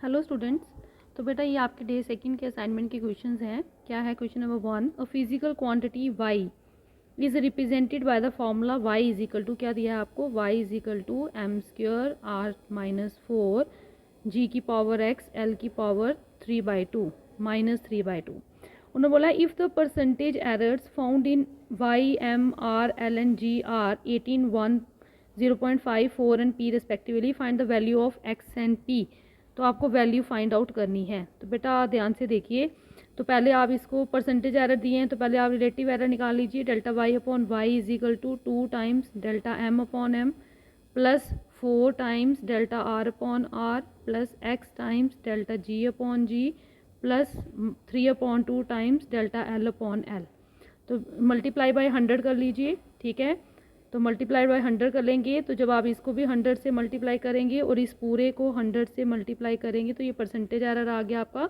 Hello students. तो बेटा ये आपके डे सेकंड के असाइनमेंट के क्वेश्चंस हैं। क्या है question number 1, a physical quantity y is represented by the formula y is equal to, क्या दिया है आपको, y is equal to M square R minus 4 G की पावर x l की पावर 3/2 माइनस 3/2। उन्होंने बोला if the percentage errors found in y m r l and g are 18 1 0.5 4 and p respectively find the value of x and p। तो आपको value find out करनी है। तो बेटा ध्यान से देखिए, तो पहले आप इसको परसेंटेज एरर दिए हैं तो पहले आप रिलेटिव एरर निकाल लीजिए। Delta Y upon Y is equal to 2 times delta M upon M plus 4 times delta R upon R plus X times delta G upon G plus 3/2 times delta L upon L. तो multiply by 100 कर लीजिए, ठीक है। तो multiply by 100 कर लेंगे, तो जब आप इसको भी 100 से मल्टीप्लाई करेंगे और इस पूरे को 100 से मल्टीप्लाई करेंगे तो ये परसेंटेज एरर आ गया आपका।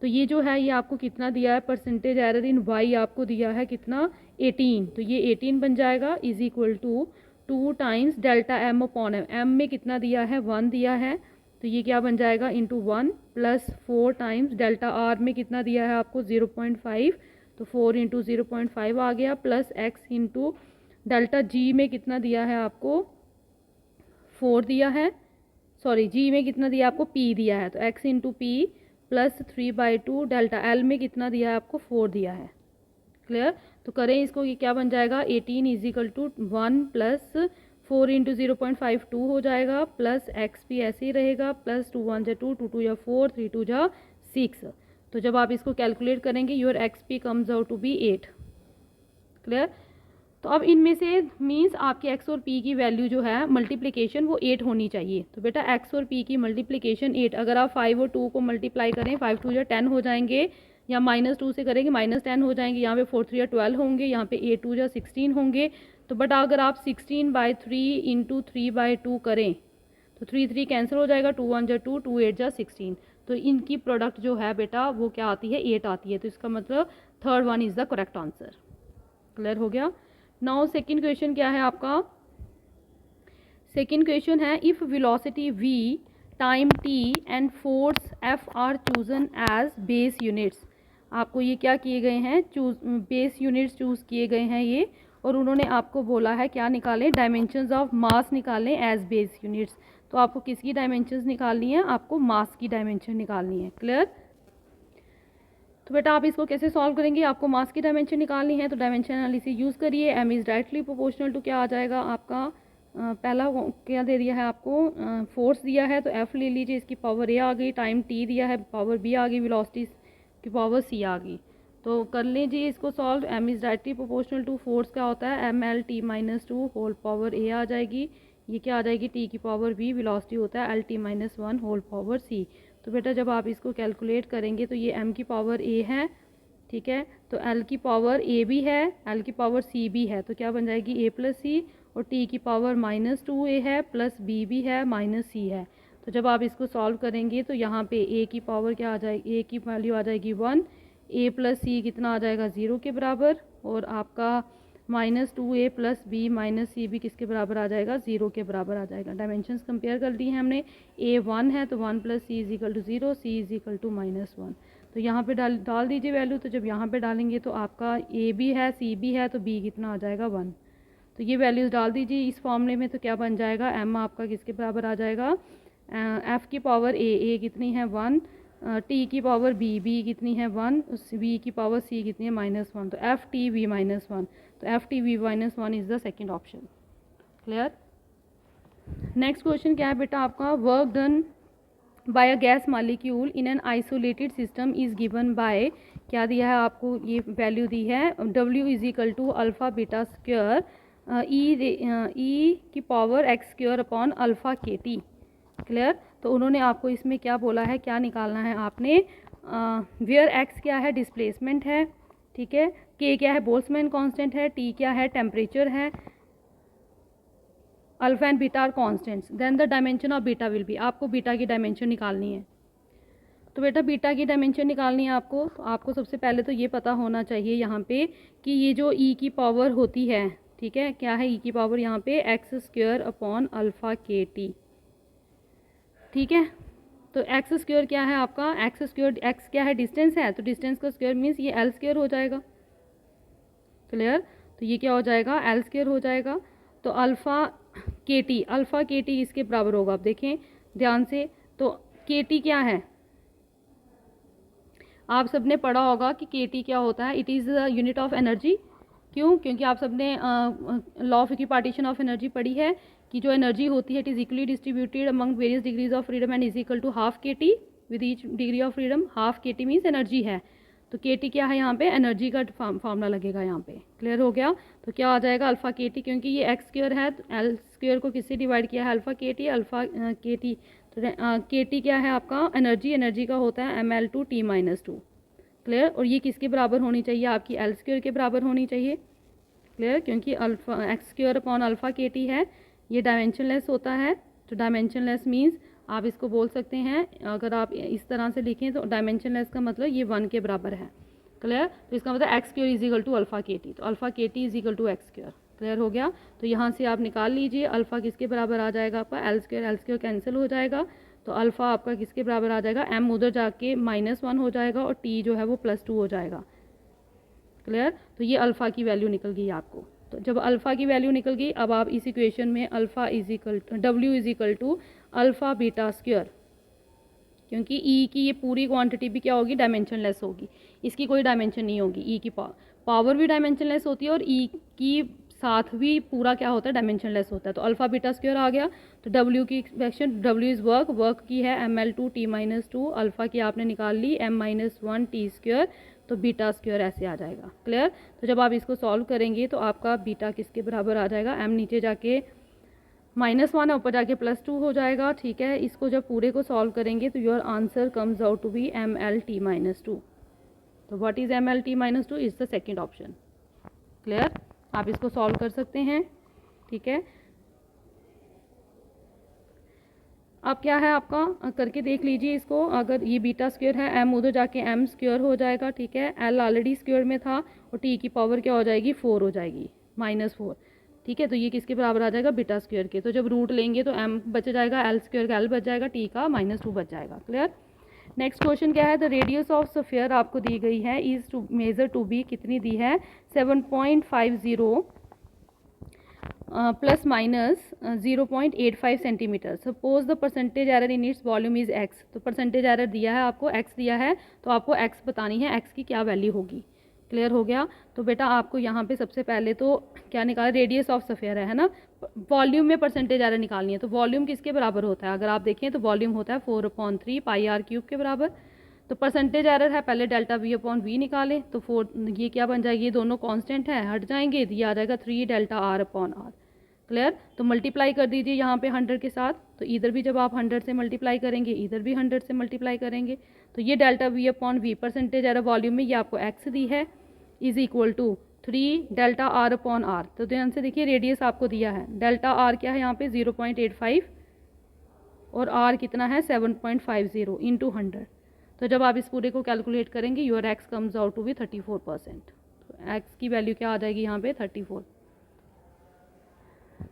तो ये जो है ये आपको कितना दिया है, परसेंटेज एरर इन वाई आपको दिया है कितना, 18। तो ये 18 बन जाएगा is equal to 2 times delta M upon M, M में कितना दिया है, 1 दिया है। तो ये क्या बन जाएगा, into 1 plus 4 times delta are में कितना दिया है आपको, 0.5। तो 4 इंटू 0.5 आ गया plus x into delta G में कितना दिया है आपको, 4 दिया है। सॉरी, जी में कितना दिया आपको, पी दिया है। तो x into P plus 3/2 delta L में कितना दिया है आपको, 4 दिया है। क्लियर। तो करें इसको, ये क्या बन जाएगा, 18 is equal to 1 plus 4 into 0.5 2 हो जाएगा प्लस एक्स भी ऐसे ही रहेगा प्लस 2 1 जा 2 2 2 या 4 3 2 जा 6। तो जब आप इसको कैलकुलेट करेंगे your X P comes out to be 8। Clear. तो अब इनमें से मीन्स आपके x और p की वैल्यू जो है मल्टीप्लिकेशन वो 8 होनी चाहिए। तो बेटा x और p की मल्टीप्लिकेशन 8, अगर आप 5 और 2 को मल्टीप्लाई करें 5 2 या 10 हो जाएंगे, या -2 से करेंगे -10 हो जाएंगे, यहाँ पे 4 3 या 12 होंगे, यहाँ पे 8 2 या 16 होंगे। तो बट अगर आप 16/3 इंटू 3/2 करें तो 3 3 कैंसिल हो जाएगा, 2 1 जा 2 2 8 जा 16। तो इनकी प्रोडक्ट जो है बेटा वो क्या आती है, 8 आती है। तो इसका मतलब third one is the correct answer. Clear हो गया। नाउ सेकंड क्वेश्चन क्या है आपका, सेकंड क्वेश्चन है if velocity v, time t and force f are chosen as base units. आपको ये क्या किए गए हैं, बेस यूनिट्स चूज किए गए हैं ये, और उन्होंने आपको बोला है क्या निकालें, डायमेंशंस ऑफ मास निकालें एज बेस यूनिट्स। तो आपको किसकी डायमेंशंस निकालनी है, आपको मास की डायमेंशन निकालनी है। क्लियर। तो बेटा आप इसको कैसे सॉल्व करेंगे, आपको मास की डायमेंशन निकालनी है तो डायमेंशन एनालिसिस यूज़ करिए। M is directly proportional to क्या आ जाएगा आपका, पहला क्या दे दिया है आपको, फोर्स दिया है तो एफ ले लीजिए, इसकी पावर ए आ गई, टाइम टी दिया है पावर बी आ गई, वेलोसिटी की पावर सी आ गई। तो कर लीजिए इसको solve. M is directly proportional to force क्या होता है, M L T minus 2 whole power A आ जाएगी, ये क्या आ जाएगी, टी की पावर बी, वेलोसिटी होता है L T minus 1 whole power C. तो बेटा जब आप इसको कैलकुलेट करेंगे तो ये m की पावर a है, ठीक है, तो l की पावर a भी है, l की पावर c भी है, तो क्या बन जाएगी a प्लस सी, और t की पावर -2a है प्लस b भी है माइनस c है। तो जब आप इसको सॉल्व करेंगे तो यहाँ पे a की पावर क्या आ जाएगी, a की वैल्यू आ जाएगी 1, a प्लस सी कितना आ जाएगा 0 के बराबर, और आपका -2a प्लस बी माइनस सी भी किसके बराबर आ जाएगा, 0 के बराबर आ जाएगा। डायमेंशंस कंपेयर कर दी हैं हमने, a 1 है तो 1 plus C is equal to 0, C is equal to -1। तो यहाँ पे डाल दीजिए वैल्यू। तो जब यहाँ पे डालेंगे तो आपका a भी है c भी है तो b कितना आ जाएगा 1। तो ये वैल्यूज़ डाल दीजिए इस फॉर्मूले में, तो क्या बन जाएगा, m आपका किसके बराबर आ जाएगा, f की पावर a कितनी है 1, t की पावर b कितनी है 1, b की पावर c कितनी है -1, तो एफ टी वी -1। तो F T V -1 is the second option. Clear. Next question क्या है बेटा आपका, work done by a gas molecule in an isolated system is given by, क्या दिया है आपको, ये वैल्यू दी है w is equal to alpha beta square E की power X square upon alpha के टी। क्लियर। तो उन्होंने आपको इसमें क्या बोला है, क्या निकालना है आपने, वेयर एक्स क्या है, डिस्प्लेसमेंट है, ठीक है, के क्या है, बोल्ट्जमैन कांस्टेंट है, टी क्या है, टेम्परेचर है, alpha and beta are constants, then the dimension of beta will be, आपको बीटा की डायमेंशन निकालनी है। तो बेटा बीटा की डायमेंशन निकालनी है आपको, तो आपको सबसे पहले तो ये पता होना चाहिए यहाँ पे कि ये जो ई की पावर होती है, ठीक है, क्या है ई की पावर यहाँ पे एक्स स्क्वायर अपॉन अल्फ़ा के टी, ठीक है। तो एक्स स्क्वायर क्या है आपका, एक्स स्क्वायर, एक्स क्या है, डिस्टेंस है, तो डिस्टेंस का स्क्वायर मीन्स ये एल स्क्वायर हो जाएगा। क्लियर, तो ये क्या हो जाएगा, एल स्क्वायर हो जाएगा। तो अल्फ़ा के टी इसके बराबर होगा। आप देखें ध्यान से, तो के टी क्या है, आप सबने पढ़ा होगा कि के टी क्या होता है, it is unit of energy. क्यों, क्योंकि आप सबने law of equipartition of energy पढ़ी है कि जो एनर्जी होती है it is equally distributed among various degrees of freedom and is equal to half K T with each degree of freedom. Half K T means energy है, तो के T क्या है यहाँ पे, एनर्जी का फार्मूला लगेगा यहाँ पे। क्लियर हो गया, तो क्या आ जाएगा अल्फ़ा के टी, क्योंकि ये एक्स स्क्वायर है तो एल स्क्वायर को किससे डिवाइड किया है, अल्फ़ा के टी, अल्फ़ा के टी। तो के टी क्या है आपका, एनर्जी, एनर्जी का होता है M L two T minus two. Clear, और ये किसके बराबर होनी चाहिए आपकी, एल स्क्वायर के बराबर होनी चाहिए। क्लियर, क्योंकि alpha x square upon alpha के टी है, ये डायमेंशनलेस होता है। तो डायमेंशनलेस मीन्स आप इसको बोल सकते हैं, अगर आप इस तरह से लिखें तो डायमेंशनलेस का मतलब ये 1 के बराबर है। क्लियर, तो इसका मतलब X square is equal to alpha के टी, तो अल्फ़ा के T is equal to X square. Clear हो गया, तो यहाँ से आप निकाल लीजिए अल्फ़ा किसके बराबर आ जाएगा आपका, एल स्क्वायर कैंसिल हो जाएगा, तो अल्फ़ा आपका किसके बराबर आ जाएगा, एम उधर जाके -1 हो जाएगा और टी जो है वो +2 हो जाएगा। क्लियर, तो ये अल्फ़ा की वैल्यू निकल गई आपको। तो जब अल्फ़ा की वैल्यू निकल गई, अब आप इस इक्वेशन में alpha is equal to W is equal to alpha beta square, क्योंकि ई की ये पूरी क्वांटिटी भी क्या होगी, डायमेंशनलेस होगी, इसकी कोई डायमेंशन नहीं होगी। ई की पावर भी डायमेंशनलेस होती है और ई की साथ भी पूरा क्या होता है, डायमेंशनलेस होता है। तो अल्फ़ा बीटा स्क्वायर आ गया, तो डब्ल्यू की एक्सप्रेशन, डब्ल्यू इज़ वर्क की है M L two T minus two, alpha की आपने निकाल ली M-1 टी स्क्वायर, तो बीटा स्क्वायर ऐसे आ जाएगा। क्लियर, तो जब आप इसको सॉल्व करेंगे तो आपका बीटा किसके बराबर आ जाएगा, एम नीचे जाके -1 है, ऊपर जाके +2 हो जाएगा। ठीक है, इसको जब पूरे को सॉल्व करेंगे तो your answer comes out to be ML-T-2। तो what is ML-T-2 is the second option. Clear, आप इसको सॉल्व कर सकते हैं। ठीक है, अब क्या है आपका, करके देख लीजिए इसको, अगर ये बीटा स्क्वायर है, एम उधर जाके एम स्क्वायर हो जाएगा। ठीक है, एल ऑलरेडी स्क्वायर में था और टी की पावर क्या हो जाएगी, 4 हो जाएगी, -4। ठीक है, तो ये किसके बराबर आ जाएगा, बीटा स्क्वायर के। तो जब रूट लेंगे तो एम बच जाएगा, एल स्क्वायर का एल बच जाएगा, टी का -2 बच जाएगा। क्लियर, नेक्स्ट क्वेश्चन क्या है, द रेडियस ऑफ स्फीयर आपको दी गई है, is to measure to be, कितनी दी है, 7.50 plus minus 0.85 centimetre. Suppose the percentage error in its volume is X. तो परसेंटेज एरर दिया है आपको, एक्स दिया है, तो आपको एक्स बतानी है, एक्स की क्या वैल्यू होगी। क्लियर हो गया, तो बेटा आपको यहाँ पे सबसे पहले तो क्या निकाला, रेडियस ऑफ स्फीयर है ना, वॉल्यूम में परसेंटेज एरर निकालनी है। तो वॉल्यूम किसके बराबर होता है, अगर आप देखें तो वॉल्यूम होता है 4/3 पाई आर क्यूब के बराबर। तो परसेंटेज एरर है, पहले डेल्टा V/V निकालें, तो 4 ये क्या बन जाएगी, ये दोनों कांस्टेंट है, हट जाएंगे, तो ये आ जाएगा 3 डेल्टा R/R। क्लियर, तो मल्टीप्लाई कर दीजिए यहाँ पे 100 के साथ, तो इधर भी जब आप 100 से मल्टीप्लाई करेंगे, इधर भी 100 से मल्टीप्लाई करेंगे, तो ये delta V/V percentage error volume में ये आपको एक्स दी है, is equal to 3 delta R/R। तो ध्यान से देखिए, रेडियस आपको दिया है, डेल्टा R क्या है यहाँ पे 0.85 और R कितना है 7.50 इंटू 100। तो जब आप इस पूरे को कैलकुलेट करेंगे, your X comes out to be 34%। तो एक्स की वैल्यू क्या आ जाएगी यहाँ पे 34।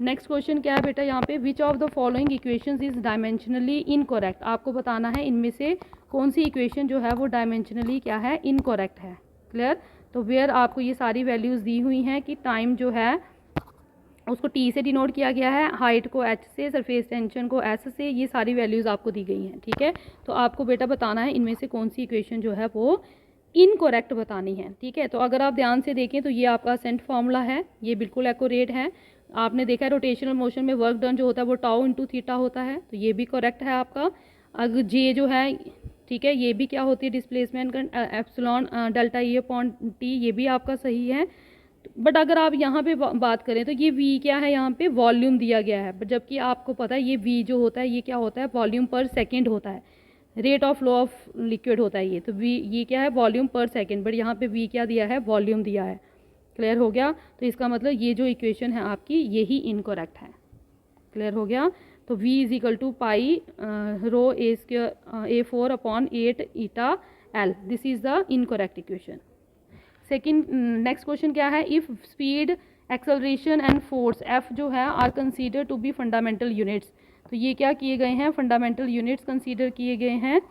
नेक्स्ट क्वेश्चन क्या है बेटा, यहाँ पे which of the following equations is dimensionally incorrect. आपको बताना है इनमें से कौन सी इक्वेशन जो है वो डायमेंशनली क्या है, इनकरेक्ट है। क्लियर, तो वेयर आपको ये सारी वैल्यूज़ दी हुई हैं कि टाइम जो है उसको टी से डिनोट किया गया है, हाइट को एच से, सरफेस टेंशन को एस से, ये सारी वैल्यूज़ आपको दी गई हैं। ठीक है, तो आपको बेटा बताना है इनमें से कौन सी इक्वेशन जो है वो इनकरेक्ट बतानी है। ठीक है, तो अगर आप ध्यान से देखें तो ये आपका सेंट फार्मूला है, ये बिल्कुल एक्यूरेट है। आपने देखा है रोटेशनल मोशन में वर्क डन जो होता है वो टाउ इंटू थीटा होता है, तो ये भी करेक्ट है आपका। अगर जे जो है, ठीक है, ये भी क्या होती है, डिस्प्लेसमेंट एप्सिलॉन डेल्टा E/T, ये भी आपका सही है। बट अगर आप यहाँ पे बात करें तो ये V क्या है, यहाँ पे वॉल्यूम दिया गया है, जबकि आपको पता है ये V जो होता है ये क्या होता है, वॉल्यूम पर सेकेंड होता है, rate of flow of liquid होता है ये। तो V ये क्या है, वॉल्यूम पर सेकेंड, बट यहाँ पे V क्या दिया है, वॉल्यूम दिया है। क्लियर हो गया, तो इसका मतलब ये जो इक्वेशन है आपकी यही इनकरेक्ट है। क्लियर हो गया, तो V is equal to pi rho A4/8 eta L, this is the incorrect equation. Second next question क्या है, if speed, acceleration and force F जो है are consider to be fundamental units, तो ये क्या किए गए हैं, फंडामेंटल यूनिट्स कंसीडर किए गए हैं।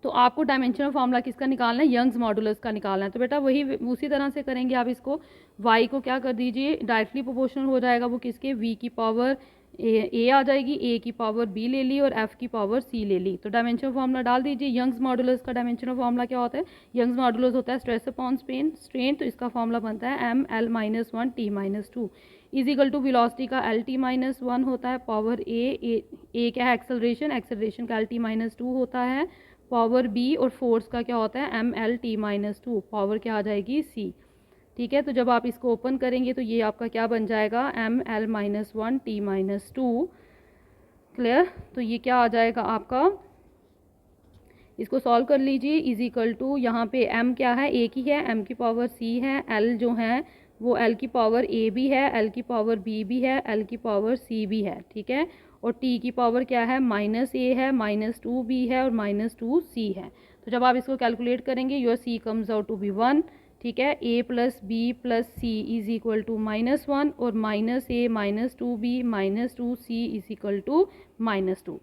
तो आपको डायमेंशनल फार्मूला किसका निकालना है, यंग्स मॉडुलस का निकालना है। तो बेटा वही उसी तरह से करेंगे आप इसको, y को क्या कर दीजिए, डायरेक्टली प्रोपोर्शनल हो जाएगा वो किसके, v की पावर a आ जाएगी, a की पावर b ले ली और f की पावर c ले ली। तो डायमेंशनल फार्मूला डाल दीजिए। यंग्स मॉडुलस का डायमेंशनल फार्मूला क्या होता है, यंग्स मॉडुलस होता है स्ट्रेस अपॉन स्ट्रेन। तो इसका फार्मूला बनता है ml-1 t-2 is equal to velocity का lt-1 होता है, पावर a क्या है, एक्सेलरेशन का lt-2 होता है, पावर b, और फोर्स का क्या होता है mlt-2, पावर क्या आ जाएगी c। ठीक है, तो जब आप इसको ओपन करेंगे तो ये आपका क्या बन जाएगा, ml-1 t-2। क्लियर, तो ये क्या आ जाएगा आपका, इसको सॉल्व कर लीजिए। इज इक्वल टू यहाँ पे m क्या है, एक ही है, m की पावर c है, l जो है वो l की पावर a भी है, l की पावर b भी है, l की पावर c भी है। ठीक है, और t की पावर क्या है, -a है, -2b है और -2c है। तो जब आप इसको कैलकुलेट करेंगे your c comes out to be 1। ठीक है, a plus b plus C is equal to -1 और -a -2b -2c is equal to -2।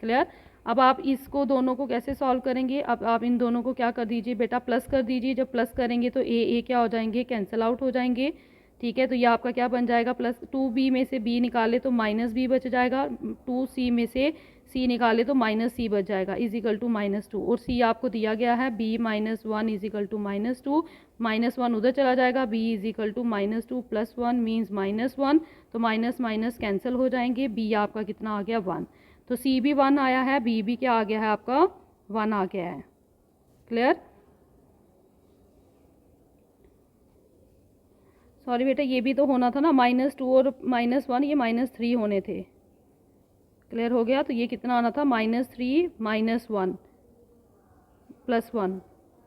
Clear, अब आप इसको दोनों को कैसे सॉल्व करेंगे, अब आप इन दोनों को क्या कर दीजिए बेटा, प्लस कर दीजिए। जब प्लस करेंगे तो ए क्या हो जाएंगे, कैंसिल आउट हो जाएंगे। ठीक है, तो ये आपका क्या बन जाएगा, प्लस 2b में से b निकाले तो -b बच जाएगा, 2c में से c निकाले तो -c बच जाएगा, इज इक्वल टू -2। और c आपको दिया गया है b -1 इज इक्वल टू -2, -1 उधर चला जाएगा, b is equal to -2 plus 1 means -1, तो माइनस माइनस कैंसिल हो जाएंगे, b आपका कितना आ गया 1। तो c भी 1 आया है, b भी क्या आ गया है आपका 1 आ गया है। क्लियर, सॉरी बेटा ये भी तो होना था ना, -2 और -1 ये -3 होने थे। क्लियर हो गया, तो ये कितना आना था, -3 -1 प्लस 1।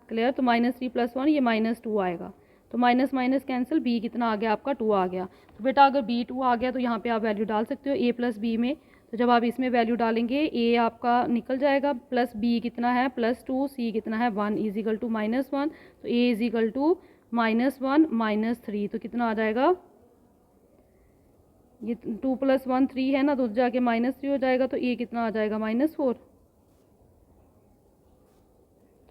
क्लियर, तो -3 प्लस 1 ये -2 आएगा, तो माइनस माइनस कैंसिल, b कितना आ गया आपका 2 आ गया। तो बेटा अगर b 2 आ गया तो यहाँ पे आप वैल्यू डाल सकते हो a प्लस बी में। तो जब आप इसमें वैल्यू डालेंगे a आपका निकल जाएगा, प्लस b कितना है +2, c कितना है 1 इज इक्वल टू -1, तो a इज इक्वल टू -1 -3, तो कितना आ जाएगा, ये 2 + 1 3 है ना, तो जाके -3 हो जाएगा, तो a कितना आ जाएगा -4।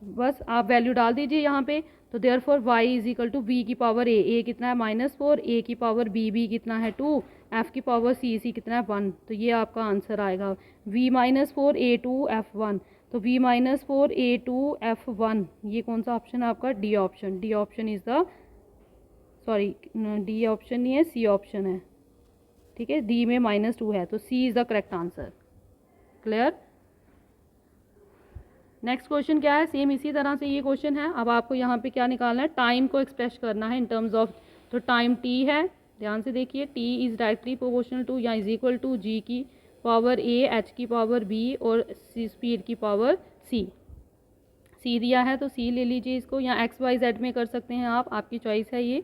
तो बस आप वैल्यू डाल दीजिए यहाँ पे। तो therefore y is equal to b की पावर a कितना है -4, a की पावर b कितना है 2, f की पावर c कितना है 1। तो ये आपका आंसर आएगा v -4 a2 f1। तो v -4 a2 f1 ये कौन सा ऑप्शन है आपका, D option. D option is the, sorry D option नहीं है, सी ऑप्शन है। ठीक है, डी में -2 है, तो C is the correct answer. Clear, next question क्या है, सेम इसी तरह से ये क्वेश्चन है। अब आपको यहाँ पे क्या निकालना है, टाइम को एक्सप्रेस करना है इन टर्म्स ऑफ, तो टाइम t है, ध्यान से देखिए, t is directly proportional to या इज इक्वल टू g की पावर a, h की पावर b और स्पीड की पावर c। c दिया है तो c ले लीजिए इसको, या x y z में कर सकते हैं आप, आपकी चॉइस है ये।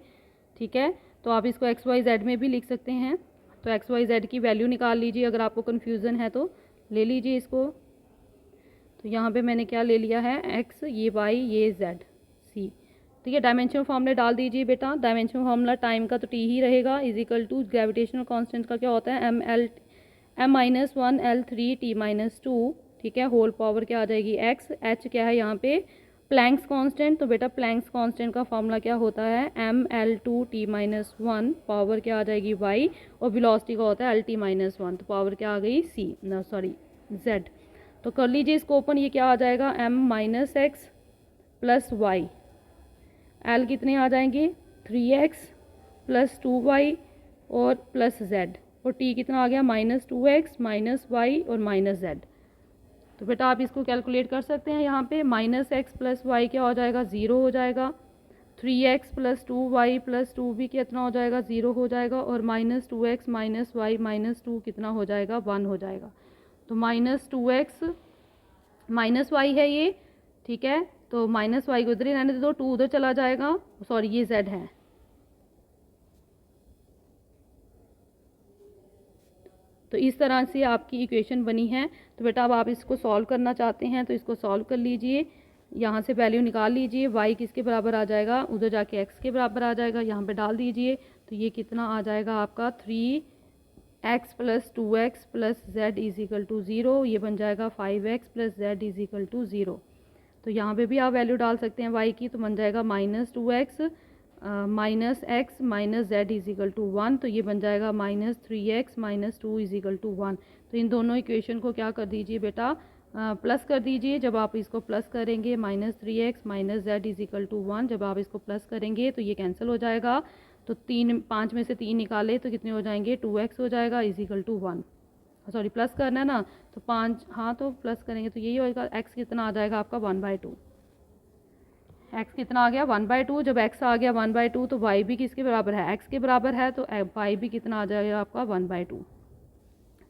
ठीक है, तो आप इसको x y z में भी लिख सकते हैं। तो x y z की वैल्यू निकाल लीजिए, अगर आपको कन्फ्यूज़न है तो ले लीजिए इसको। तो यहाँ पे मैंने क्या ले लिया है, x, ये y, ये z, c। ठीक है, डायमेंशनल फार्मूला डाल दीजिए बेटा। डायमेंशनल फार्मूला टाइम का तो t ही रहेगा, is equal to gravitational constant का क्या होता है m-1 l3 t-2। ठीक है, होल पावर क्या आ जाएगी x, h क्या है यहाँ पे प्लैंक्स कांस्टेंट। तो बेटा प्लैंक्स कांस्टेंट का फार्मूला क्या होता है ml2 t-1, पावर क्या आ जाएगी y, और वेलोसिटी का होता है lt-1, तो पावर क्या आ गई c, ना सॉरी z। तो कर लीजिए इसको ओपन, ये क्या आ जाएगा m-x प्लस y, l कितने आ जाएंगे 3x प्लस 2y और प्लस z, और t कितना आ गया -2x -y और -z। तो बेटा आप इसको कैलकुलेट कर सकते हैं, यहाँ पे -x प्लस y क्या हो जाएगा 0 हो जाएगा, 3x plus 2y plus 2b कितना हो जाएगा 0 हो जाएगा, और -2x -y -2 कितना हो जाएगा 1 हो जाएगा। तो -2x -y है ये। ठीक है, तो -y को उधर ही रहने दो, 2 उधर चला जाएगा, सॉरी ये z है। तो इस तरह से आपकी इक्वेशन बनी है। तो बेटा अब आप इसको सॉल्व करना चाहते हैं तो इसको सॉल्व कर लीजिए, यहाँ से वैल्यू निकाल लीजिए, y किसके बराबर आ जाएगा, उधर जाके x के बराबर आ जाएगा, यहाँ पे डाल दीजिए। तो ये कितना आ जाएगा आपका 3 x plus 2x plus z is equal to 0, ये बन जाएगा 5x plus z is equal to 0। तो यहाँ पे भी आप वैल्यू डाल सकते हैं y की, तो बन जाएगा -2x minus x minus z is equal to 1, तो ये बन जाएगा -3x minus 2 is equal to 1। तो इन दोनों इक्वेशन को क्या कर दीजिए बेटा, प्लस कर दीजिए। जब आप इसको प्लस करेंगे -3x minus z is equal to 1, जब आप इसको प्लस करेंगे तो ये कैंसिल हो जाएगा। तो 5 में से 3 निकाले तो कितने हो जाएंगे, 2x हो जाएगा is equal to 1। Sorry plus करना है ना, तो 5, हाँ तो प्लस करेंगे तो यही होगा। x कितना आ जाएगा आपका 1/2। x कितना आ गया 1/2। जब x आ गया 1/2 तो y भी किसके बराबर है, x के बराबर है, तो y भी कितना आ जाएगा आपका 1/2।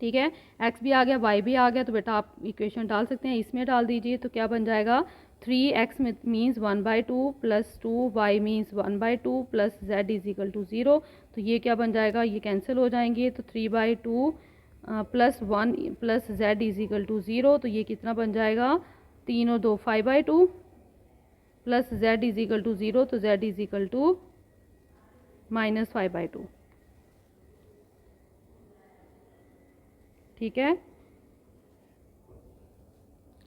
ठीक है, x भी आ गया y भी आ गया, तो बेटा आप इक्वेशन डाल सकते हैं, इसमें डाल दीजिए। तो क्या बन जाएगा, 3x means 1/2 plus 2y means 1/2 plus z is equal to 0। तो ये क्या बन जाएगा, ये कैंसिल हो जाएंगे। तो 3/2 plus 1 plus z is equal to 0, तो ये कितना बन जाएगा, 3 और 2 5/2 plus z is equal to 0, तो z इज इक्वल टू -5/2। ठीक है,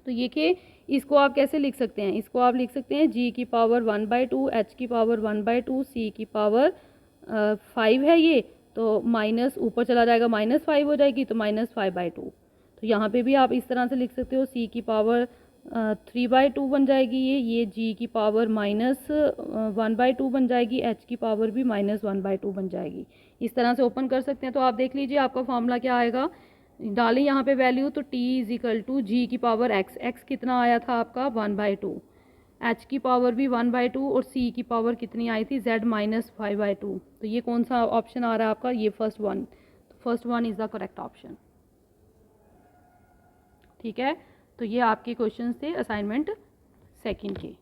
तो ये कि इसको आप कैसे लिख सकते हैं, इसको आप लिख सकते हैं g की पावर 1/2, h की पावर 1/2, c की पावर 5 है ये, तो माइनस ऊपर चला जाएगा -5 हो जाएगी, तो -5/2। तो यहाँ पे भी आप इस तरह से लिख सकते हो, c की पावर 3/2 बन जाएगी ये g की पावर -1/2 बन जाएगी, h की पावर भी -1/2 बन जाएगी। इस तरह से ओपन कर सकते हैं। तो आप देख लीजिए आपका फॉर्मूला क्या आएगा, डालें यहाँ पे वैल्यू, तो t इज इक्वल टू जी की पावर x कितना आया था आपका 1/2, h की पावर भी 1/2 और c की पावर कितनी आई थी z -5/2। तो ये कौन सा ऑप्शन आ रहा है आपका, ये first one is the correct option. ठीक है, तो ये आपके क्वेश्चन थे असाइनमेंट सेकंड के।